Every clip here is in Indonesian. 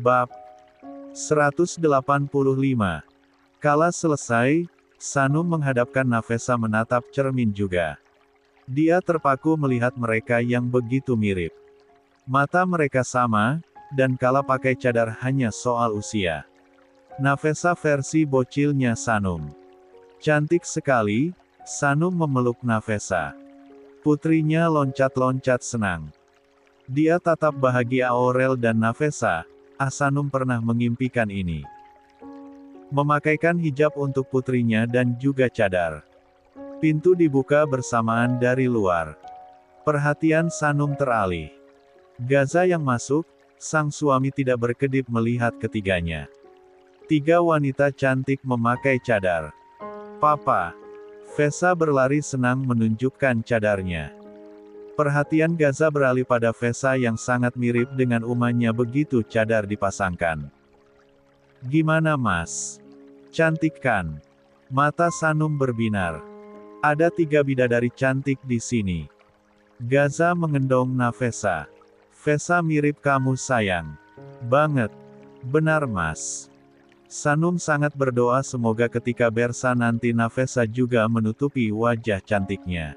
Bab 185. Kala selesai, Sanum menghadapkan Nafesa menatap cermin juga. Dia terpaku melihat mereka yang begitu mirip. Mata mereka sama, dan kala pakai cadar hanya soal usia. Nafesa versi bocilnya Sanum. Cantik sekali, Sanum memeluk Nafesa. Putrinya loncat-loncat senang. Dia tatap bahagia Aurel dan Nafesa. Sanum pernah mengimpikan ini. Memakaikan hijab untuk putrinya dan juga cadar. Pintu dibuka bersamaan dari luar. Perhatian Sanum teralih. Gaza yang masuk, sang suami tidak berkedip melihat ketiganya. 3 wanita cantik memakai cadar. Papa. Vesa berlari senang menunjukkan cadarnya. Perhatian Gaza beralih pada Vesa yang sangat mirip dengan umahnya begitu cadar dipasangkan. Gimana mas? Cantik kan? Mata Sanum berbinar. Ada 3 bidadari cantik di sini. Gaza mengendong Nafesa. Vesa mirip kamu sayang. Banget. Benar mas. Sanum sangat berdoa semoga ketika Bersa nanti Nafesa juga menutupi wajah cantiknya.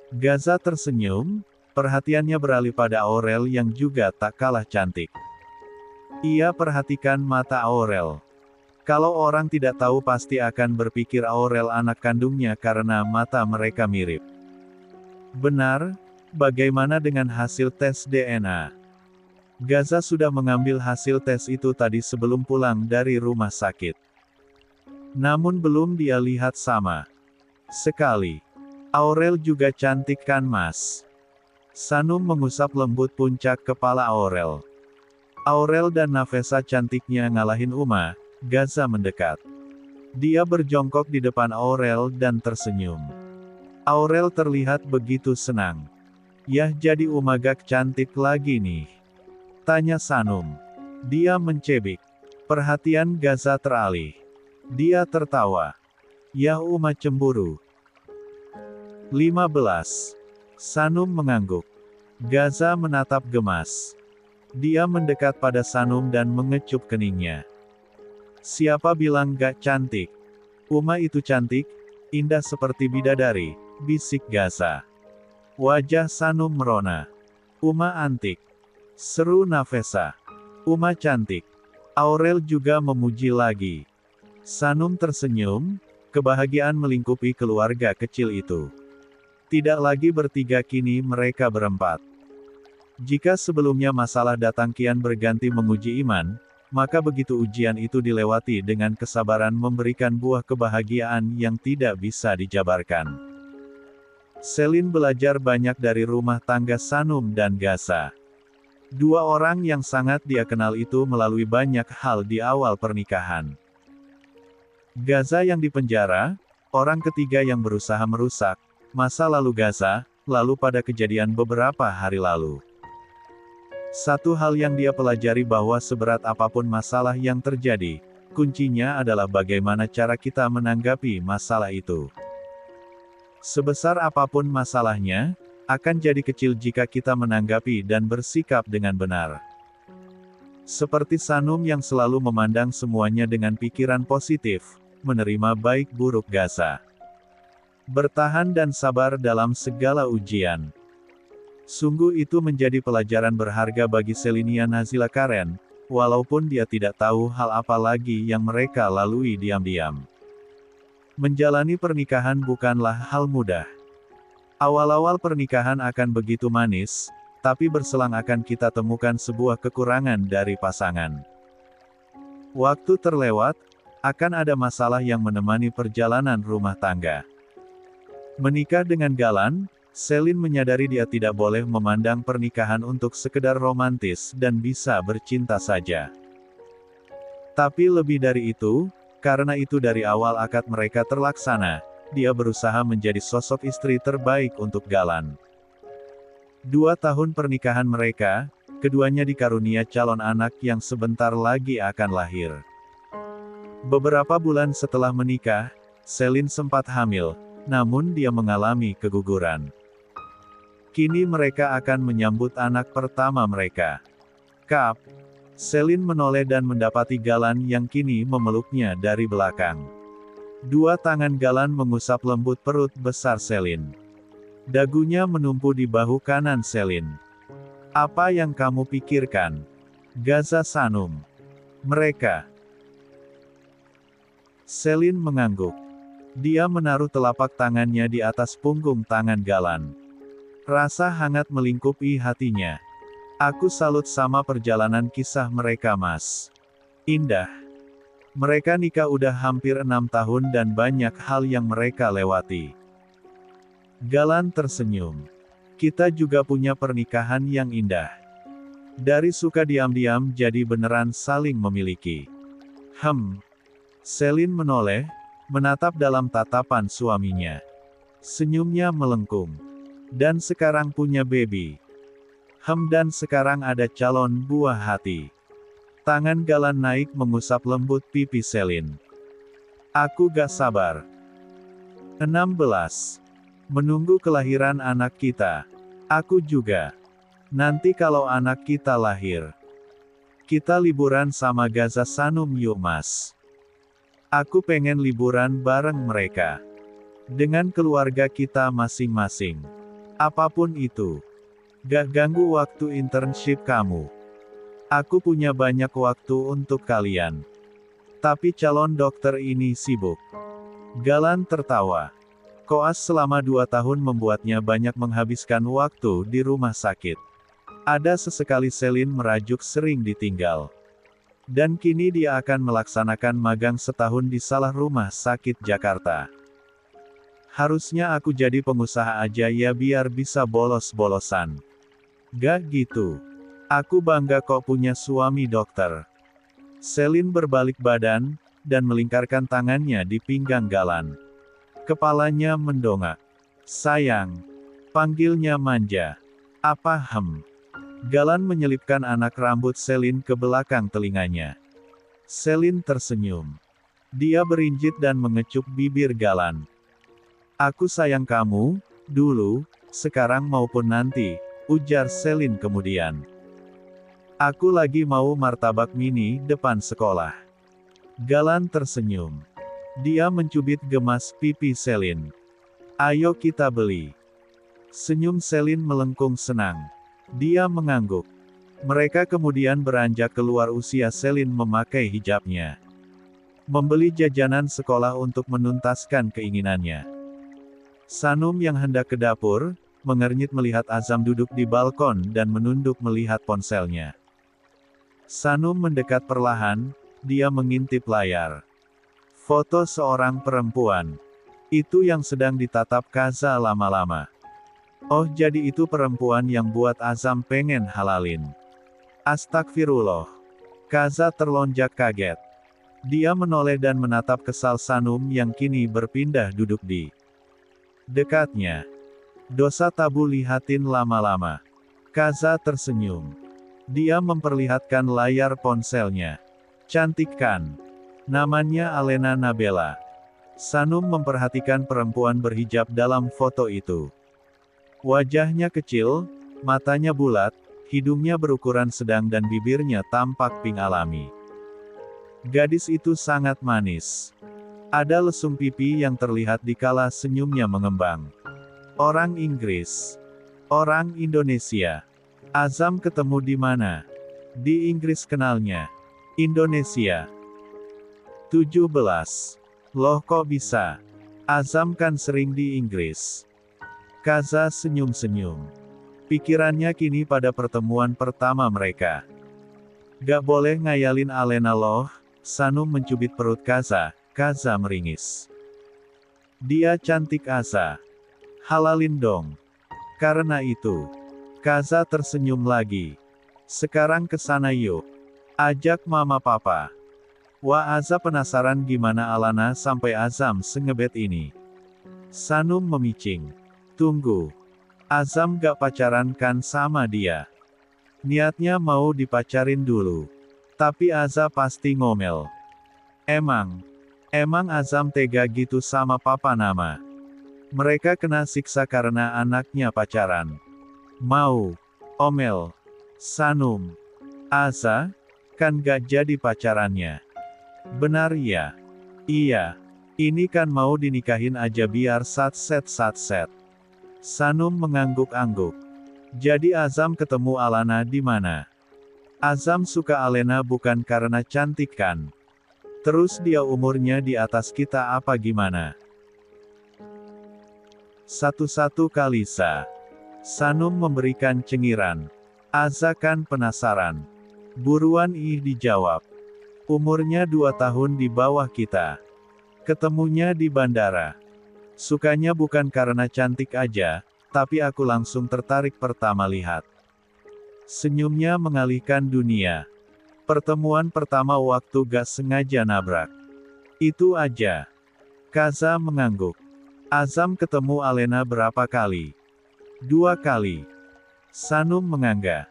Gaza tersenyum, perhatiannya beralih pada Aurel yang juga tak kalah cantik. Ia perhatikan mata Aurel. Kalau orang tidak tahu pasti akan berpikir Aurel anak kandungnya karena mata mereka mirip. Benar, bagaimana dengan hasil tes DNA? Gaza sudah mengambil hasil tes itu tadi sebelum pulang dari rumah sakit. Namun belum dia lihat sama sekali. Aurel juga cantik kan mas? Sanum mengusap lembut puncak kepala Aurel. Aurel dan Nafesa cantiknya ngalahin Uma. Gaza mendekat. Dia berjongkok di depan Aurel dan tersenyum. Aurel terlihat begitu senang. Yah jadi Umagak cantik lagi nih. Tanya Sanum. Dia mencebik. Perhatian Gaza teralih. Dia tertawa. Yah Uma cemburu. 15. Sanum mengangguk. Gaza menatap gemas. Dia mendekat pada Sanum dan mengecup keningnya. Siapa bilang gak cantik? Uma itu cantik, indah seperti bidadari, bisik Gaza. Wajah Sanum merona. Uma antik. Seru Nafesa. Uma cantik. Aurel juga memuji lagi. Sanum tersenyum, kebahagiaan melingkupi keluarga kecil itu. Tidak lagi bertiga kini mereka berempat. Jika sebelumnya masalah datang kian berganti menguji iman, maka begitu ujian itu dilewati dengan kesabaran memberikan buah kebahagiaan yang tidak bisa dijabarkan. Selin belajar banyak dari rumah tangga Sanum dan Gaza. 2 orang yang sangat dia kenal itu melalui banyak hal di awal pernikahan. Gaza yang dipenjara, orang ketiga yang berusaha merusak masa lalu Gaza, lalu pada kejadian beberapa hari lalu. Satu hal yang dia pelajari bahwa seberat apapun masalah yang terjadi, kuncinya adalah bagaimana cara kita menanggapi masalah itu. Sebesar apapun masalahnya, akan jadi kecil jika kita menanggapi dan bersikap dengan benar. Seperti Sanum yang selalu memandang semuanya dengan pikiran positif, menerima baik buruk Gaza. Bertahan dan sabar dalam segala ujian. Sungguh itu menjadi pelajaran berharga bagi Selinia Nazila Karen, walaupun dia tidak tahu hal apa lagi yang mereka lalui diam-diam. Menjalani pernikahan bukanlah hal mudah. Awal-awal pernikahan akan begitu manis, tapi berselang akan kita temukan sebuah kekurangan dari pasangan. Waktu terlewat, akan ada masalah yang menemani perjalanan rumah tangga. Menikah dengan Galan, Selin menyadari dia tidak boleh memandang pernikahan untuk sekedar romantis dan bisa bercinta saja. Tapi lebih dari itu, karena itu dari awal akad mereka terlaksana, dia berusaha menjadi sosok istri terbaik untuk Galan. 2 tahun pernikahan mereka, keduanya dikarunia calon anak yang sebentar lagi akan lahir. Beberapa bulan setelah menikah, Selin sempat hamil. Namun dia mengalami keguguran. Kini mereka akan menyambut anak pertama mereka. Kap. Selin menoleh dan mendapati Galan yang kini memeluknya dari belakang. Dua tangan Galan mengusap lembut perut besar Selin. Dagunya menumpu di bahu kanan Selin. "Apa yang kamu pikirkan?" Gaza Sanum. "Mereka." Selin mengangguk. Dia menaruh telapak tangannya di atas punggung tangan Galan. Rasa hangat melingkupi hatinya. "Aku salut sama perjalanan kisah mereka, Mas. Indah. Mereka nikah udah hampir 6 tahun dan banyak hal yang mereka lewati." Galan tersenyum. "Kita juga punya pernikahan yang indah. Dari suka diam-diam jadi beneran saling memiliki." Selin menoleh, menatap dalam tatapan suaminya. Senyumnya melengkung. "Dan sekarang punya baby. Dan sekarang ada calon buah hati." Tangan Galan naik mengusap lembut pipi Selin. "Aku gak sabar. 16. Menunggu kelahiran anak kita. Aku juga. Nanti kalau anak kita lahir, kita liburan sama Gaza Sanum yuk Mas. Aku pengen liburan bareng mereka. Dengan keluarga kita masing-masing. Apapun itu. Gak ganggu waktu internship kamu. Aku punya banyak waktu untuk kalian. Tapi calon dokter ini sibuk." Galan tertawa. Koas selama 2 tahun membuatnya banyak menghabiskan waktu di rumah sakit. Ada sesekali Selin merajuk sering ditinggal. Dan kini dia akan melaksanakan magang setahun di salah rumah sakit Jakarta. "Harusnya aku jadi pengusaha aja ya biar bisa bolos-bolosan." "Gak gitu. Aku bangga kok punya suami dokter." Selin berbalik badan, dan melingkarkan tangannya di pinggang Galan. Kepalanya mendongak. "Sayang." Panggilnya manja. "Apa Galan menyelipkan anak rambut Selin ke belakang telinganya. Selin tersenyum. Dia berinjit dan mengecup bibir Galan. "Aku sayang kamu, dulu, sekarang maupun nanti," ujar Selin kemudian. "Aku lagi mau martabak mini depan sekolah." Galan tersenyum. Dia mencubit gemas pipi Selin. "Ayo kita beli." Senyum Selin melengkung senang. Dia mengangguk. Mereka kemudian beranjak keluar usia Selin memakai hijabnya. Membeli jajanan sekolah untuk menuntaskan keinginannya. Sanum yang hendak ke dapur, mengernyit melihat Azam duduk di balkon dan menunduk melihat ponselnya. Sanum mendekat perlahan, dia mengintip layar. Foto seorang perempuan. Itu yang sedang ditatap Kaza lama-lama. Oh jadi itu perempuan yang buat Azam pengen halalin. Astagfirullah. Kaza terlonjak kaget. Dia menoleh dan menatap kesal Sanum yang kini berpindah duduk di dekatnya. Dosa tabu lihatin lama-lama. Kaza tersenyum. Dia memperlihatkan layar ponselnya. Cantik kan? Namanya Alena Nabela. Sanum memperhatikan perempuan berhijab dalam foto itu. Wajahnya kecil, matanya bulat, hidungnya berukuran sedang dan bibirnya tampak pink alami. Gadis itu sangat manis. Ada lesung pipi yang terlihat dikala senyumnya mengembang. Orang Inggris. Orang Indonesia. Azam ketemu di mana? Di Inggris kenalnya. Indonesia. 17. Loh kok bisa? Azam kan sering di Inggris. Kaza senyum-senyum. Pikirannya kini pada pertemuan pertama mereka. Gak boleh ngayalin Alena loh. Sanum mencubit perut Kaza. Kaza meringis. Dia cantik Aza. Halalin dong. Karena itu. Kaza tersenyum lagi. Sekarang kesana yuk. Ajak mama papa. Wah Aza penasaran gimana Alana sampai Azam sengebet ini. Sanum memicing. Tunggu. Azam gak pacaran kan sama dia. Niatnya mau dipacarin dulu. Tapi Aza pasti ngomel. Emang Azam tega gitu sama papa nama. Mereka kena siksa karena anaknya pacaran. Mau. Omel. Sanum. Aza? Kan gak jadi pacarannya. Benar ya? Iya. Ini kan mau dinikahin aja biar satset. Sanum mengangguk-angguk. Jadi Azam ketemu Alana di mana? Azam suka Alena bukan karena cantik kan? Terus dia umurnya di atas kita apa gimana? Satu-satu kali Sanum memberikan cengiran. Aza kan penasaran. Buruan dijawab. Umurnya 2 tahun di bawah kita. Ketemunya di bandara. Sukanya bukan karena cantik aja, tapi aku langsung tertarik pertama lihat. Senyumnya mengalihkan dunia. Pertemuan pertama waktu gak sengaja nabrak. Itu aja. Kaza mengangguk. Azam ketemu Alena berapa kali? 2 kali. Sanum menganggak.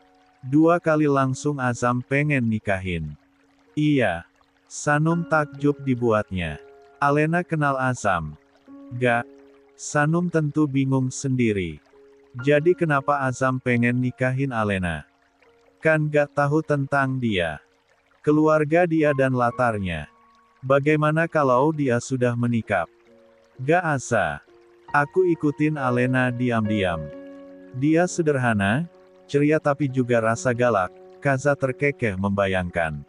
2 kali langsung Azam pengen nikahin. Iya. Sanum takjub dibuatnya. Alena kenal Azam. Gak. Sanum tentu bingung sendiri. Jadi kenapa Azam pengen nikahin Alena? Kan gak tahu tentang dia. Keluarga dia dan latarnya. Bagaimana kalau dia sudah menikah? Gak asa. Aku ikutin Alena diam-diam. Dia sederhana, ceria tapi juga rasa galak, Kaza terkekeh membayangkan.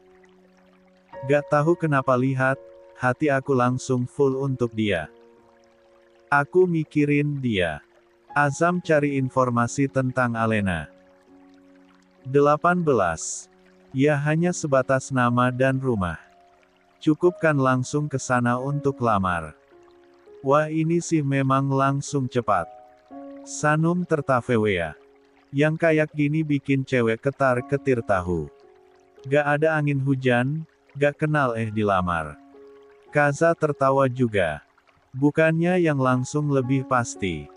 Gak tahu kenapa lihat, hati aku langsung full untuk dia. Aku mikirin dia. Azam cari informasi tentang Alena. 18. Ya hanya sebatas nama dan rumah. Cukup kan langsung ke sana untuk lamar. Wah ini sih memang langsung cepat. Sanum tertawewea. Yang kayak gini bikin cewek ketar-ketir tahu. Gak ada angin hujan, gak kenal dilamar. Kaza tertawa juga. Bukannya yang langsung lebih pasti.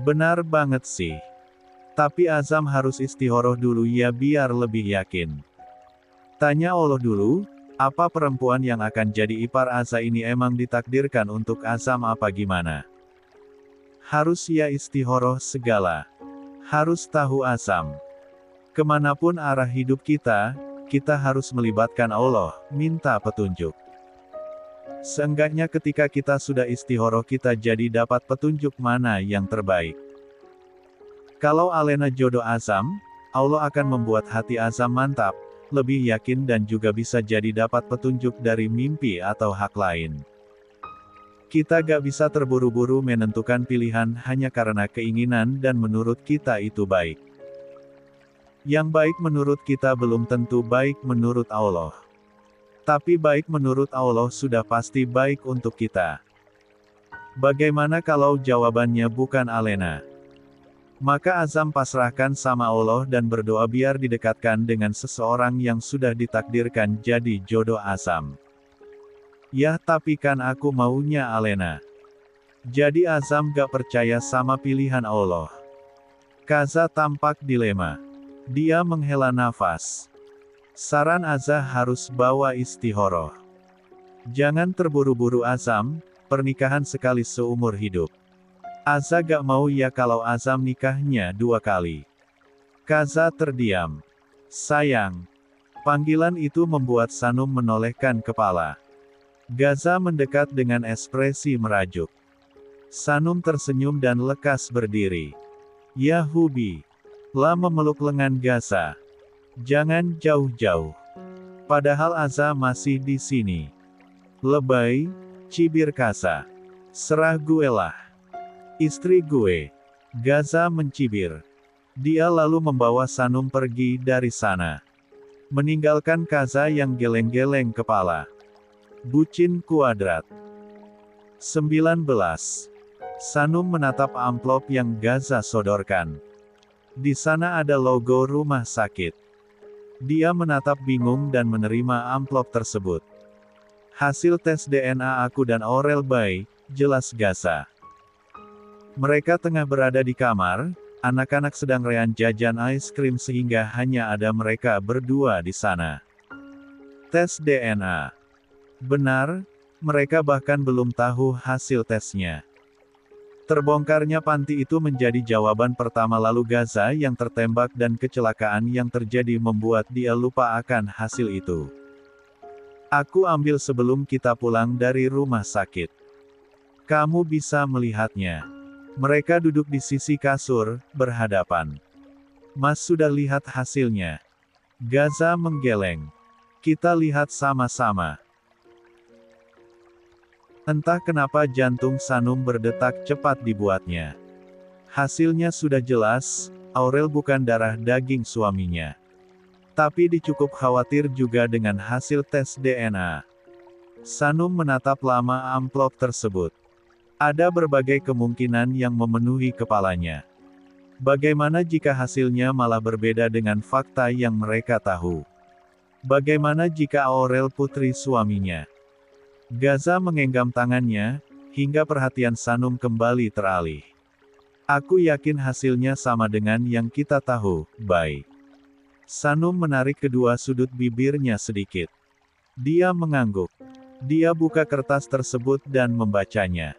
Benar banget sih. Tapi Azam harus istihoroh dulu ya biar lebih yakin. Tanya Allah dulu, apa perempuan yang akan jadi ipar Aza ini emang ditakdirkan untuk Azam apa gimana? Harus ya istihoroh segala. Harus tahu Azam. Kemanapun arah hidup kita harus melibatkan Allah, minta petunjuk. Seenggaknya ketika kita sudah istihoroh kita jadi dapat petunjuk mana yang terbaik. Kalau Alena jodoh Azam, Allah akan membuat hati Azam mantap, lebih yakin dan juga bisa jadi dapat petunjuk dari mimpi atau hak lain. Kita gak bisa terburu-buru menentukan pilihan hanya karena keinginan dan menurut kita itu baik. Yang baik menurut kita belum tentu baik menurut Allah. Tapi baik menurut Allah sudah pasti baik untuk kita. Bagaimana kalau jawabannya bukan Alena? Maka Azam pasrahkan sama Allah dan berdoa biar didekatkan dengan seseorang yang sudah ditakdirkan jadi jodoh Azam. Yah tapi kan aku maunya Alena. Jadi Azam gak percaya sama pilihan Allah. Kaza tampak dilema. Dia menghela nafas. Saran Azam harus bawa istihoroh. Jangan terburu-buru Azam, pernikahan sekali seumur hidup. Azam gak mau ya kalau Azam nikahnya 2 kali. Kaza terdiam. Sayang. Panggilan itu membuat Sanum menolehkan kepala. Gaza mendekat dengan ekspresi merajuk. Sanum tersenyum dan lekas berdiri. Ya Hubi. La memeluk lengan Gaza. Jangan jauh-jauh. Padahal Aza masih di sini. Lebay, cibir Kaza. Serah gue lah. Istri gue. Gaza mencibir. Dia lalu membawa Sanum pergi dari sana. Meninggalkan Kaza yang geleng-geleng kepala. Bucin kuadrat. 19. Sanum menatap amplop yang Gaza sodorkan. Di sana ada logo rumah sakit. Dia menatap bingung dan menerima amplop tersebut. Hasil tes DNA aku dan Aurel Bay, jelas Gaza. Mereka tengah berada di kamar, anak-anak sedang rean jajan ice cream sehingga hanya ada mereka berdua di sana. Tes DNA. Benar, mereka bahkan belum tahu hasil tesnya. Terbongkarnya panti itu menjadi jawaban pertama lalu Gaza yang tertembak dan kecelakaan yang terjadi membuat dia lupa akan hasil itu. Aku ambil sebelum kita pulang dari rumah sakit. Kamu bisa melihatnya. Mereka duduk di sisi kasur, berhadapan. Mas sudah lihat hasilnya. Gaza menggeleng. Kita lihat sama-sama. Entah kenapa jantung Sanum berdetak cepat dibuatnya. Hasilnya sudah jelas, Aurel bukan darah daging suaminya. Tapi dicukup khawatir juga dengan hasil tes DNA. Sanum menatap lama amplop tersebut. Ada berbagai kemungkinan yang memenuhi kepalanya. Bagaimana jika hasilnya malah berbeda dengan fakta yang mereka tahu? Bagaimana jika Aurel putri suaminya? Gaza menggenggam tangannya, hingga perhatian Sanum kembali teralih. Aku yakin hasilnya sama dengan yang kita tahu, Bai. Sanum menarik kedua sudut bibirnya sedikit. Dia mengangguk. Dia buka kertas tersebut dan membacanya.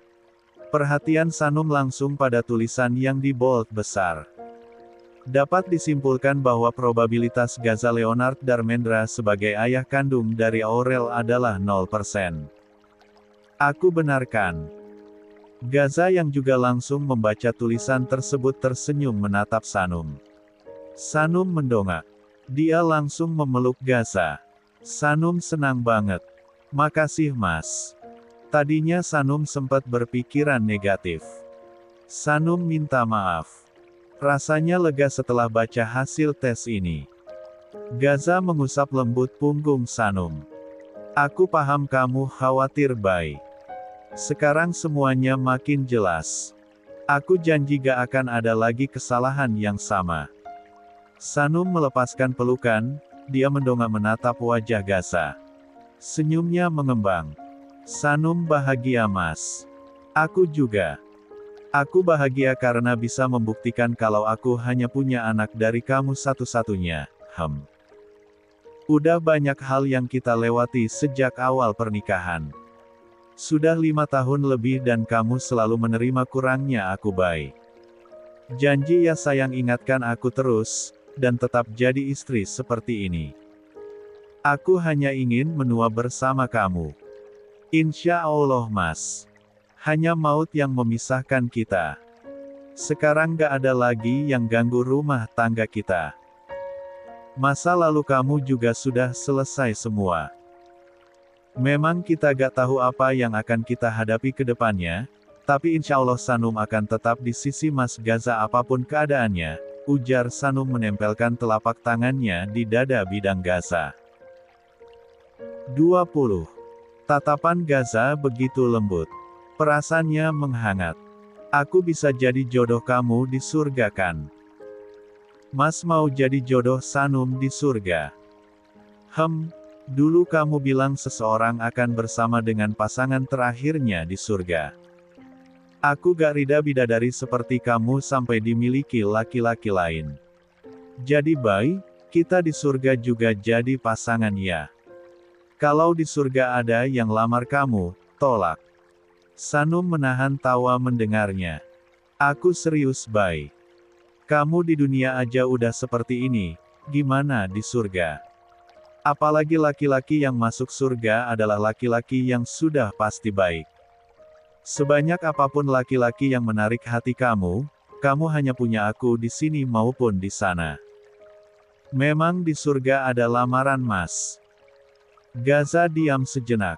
Perhatian Sanum langsung pada tulisan yang di-bold besar. Dapat disimpulkan bahwa probabilitas Gaza Leonard Darmendra sebagai ayah kandung dari Aurel adalah 0%. Aku benarkan. Gaza yang juga langsung membaca tulisan tersebut tersenyum menatap Sanum. Sanum mendongak. Dia langsung memeluk Gaza. Sanum senang banget. Makasih Mas. Tadinya Sanum sempat berpikiran negatif. Sanum minta maaf. Rasanya lega setelah baca hasil tes ini. Gaza mengusap lembut punggung Sanum. Aku paham kamu khawatir Bai. Sekarang semuanya makin jelas. Aku janji gak akan ada lagi kesalahan yang sama. Sanum melepaskan pelukan, dia mendongak menatap wajah Gaza. Senyumnya mengembang. Sanum bahagia Mas. Aku juga. Aku bahagia karena bisa membuktikan kalau aku hanya punya anak dari kamu satu-satunya. Udah banyak hal yang kita lewati sejak awal pernikahan. Sudah 5 tahun lebih dan kamu selalu menerima kurangnya aku Bai. Janji ya sayang ingatkan aku terus, dan tetap jadi istri seperti ini. Aku hanya ingin menua bersama kamu. Insya Allah Mas. Hanya maut yang memisahkan kita. Sekarang gak ada lagi yang ganggu rumah tangga kita. Masa lalu kamu juga sudah selesai semua. Memang kita gak tahu apa yang akan kita hadapi ke depannya, tapi insya Allah Sanum akan tetap di sisi Mas Gaza apapun keadaannya, ujar Sanum menempelkan telapak tangannya di dada bidang Gaza. 20. Tatapan Gaza begitu lembut. Perasaannya menghangat. Aku bisa jadi jodoh kamu di surga kan? Mas mau jadi jodoh Sanum di surga. Dulu kamu bilang seseorang akan bersama dengan pasangan terakhirnya di surga. Aku gak rida bidadari seperti kamu sampai dimiliki laki-laki lain. Jadi Bai, kita di surga juga jadi pasangan ya. Kalau di surga ada yang lamar kamu, tolak. Sanum menahan tawa mendengarnya. Aku serius Bai. Kamu di dunia aja udah seperti ini, gimana di surga? Apalagi laki-laki yang masuk surga adalah laki-laki yang sudah pasti baik. Sebanyak apapun laki-laki yang menarik hati kamu, kamu hanya punya aku di sini maupun di sana. Memang di surga ada lamaran Mas. Gaza diam sejenak.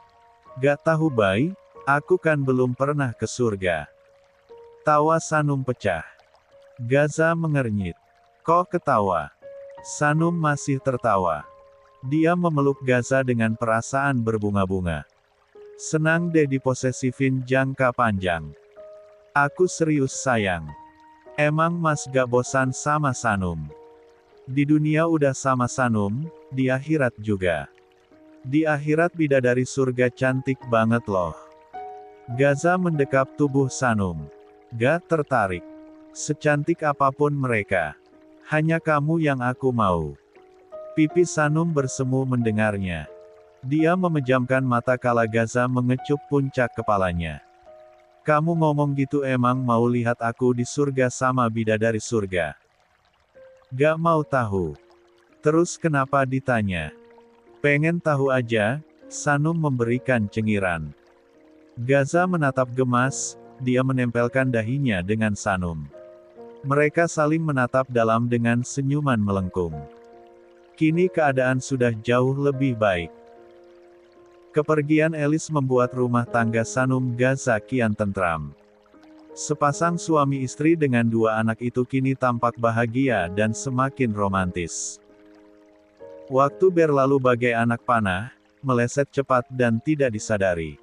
Gak tahu Bai, aku kan belum pernah ke surga. Tawa Sanum pecah. Gaza mengernyit. Kok ketawa? Sanum masih tertawa. Dia memeluk Gaza dengan perasaan berbunga-bunga. Senang deh diposesifin jangka panjang. Aku serius sayang. Emang Mas gak bosan sama Sanum? Di dunia udah sama Sanum, di akhirat juga. Di akhirat bidadari surga cantik banget loh. Gaza mendekap tubuh Sanum. Gak tertarik. Secantik apapun mereka. Hanya kamu yang aku mau. Pipi Sanum bersemu mendengarnya. Dia memejamkan mata kala Gaza mengecup puncak kepalanya. Kamu ngomong gitu emang mau lihat aku di surga sama bidadari surga? Gak mau tahu. Terus kenapa ditanya? Pengen tahu aja, Sanum memberikan cengiran. Gaza menatap gemas, dia menempelkan dahinya dengan Sanum. Mereka saling menatap dalam dengan senyuman melengkung. Kini keadaan sudah jauh lebih baik. Kepergian Elis membuat rumah tangga Sanum Gaza kian tentram. Sepasang suami istri dengan dua anak itu kini tampak bahagia dan semakin romantis. Waktu berlalu bagai anak panah, meleset cepat dan tidak disadari.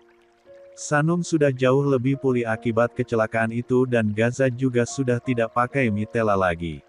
Sanum sudah jauh lebih pulih akibat kecelakaan itu dan Gaza juga sudah tidak pakai mitela lagi.